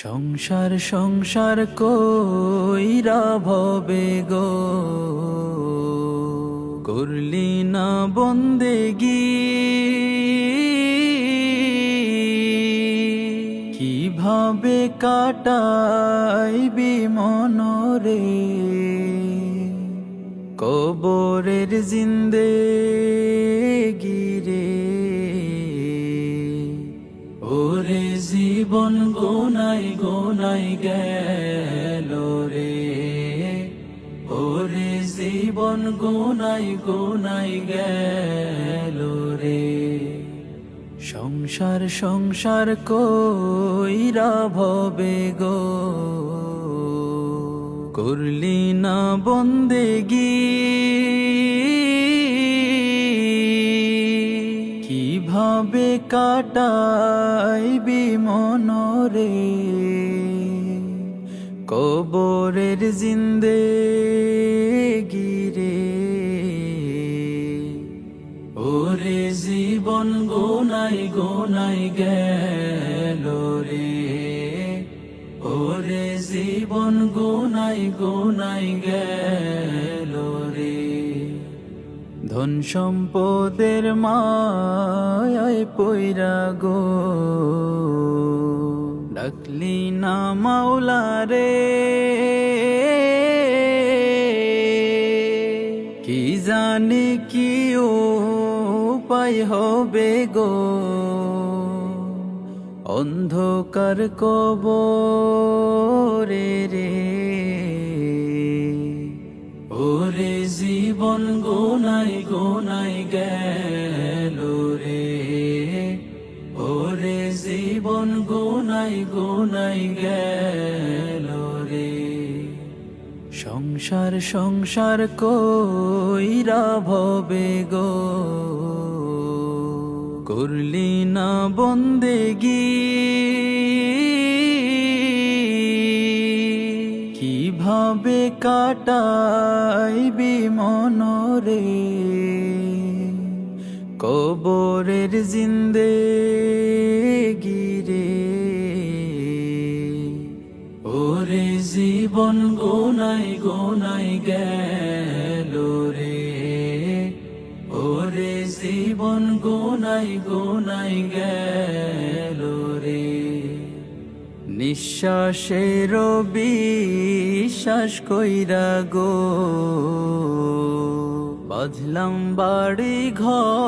সংসার সংসার কইরা ভবে গো করলি না বন্দেগি, কিভাবে কাটাইবি মনরে কবরের জিন্দেগি রে। ওরে জীবন গোনাই গোনাই গেল রে, ওরে জীবন গোনাই গোনাই গেল রে। সংসার সংসার কইরা ভবে গো করলি না বন্দেগি, কিভাবে কাটাইবি মনরে কবরের জিন্দেগি রে। ওরে জীবন গোনাই গোনাই গেল রে, ওরে জীবন গোনাই গোনাই গেল রে। ধন সম্পদের মায়ায় পইরা গো ডাকলি না মাওলা রে, কি জানি কি উপায় হবে গো অন্ধকার কবরে রে। ওরে জীবন গোনাই গোনাই গেল রে, ওরে জীবন গোনাই গোনাই গেল রে। সংসার সংসার কইরা ভবে গো করলি না বন্দেগি, কিভাবে কাটাইবি মনরে কবরের জিন্দেগি রে। ওরে জীবন গোনাই গোনাই গেল রে, ওরে জীবন গোনাই গোনাই গেল রে। নিঃশ্বাসের বিশ্বাস কইরা গো বাঁধলাম বাড়ি ঘর,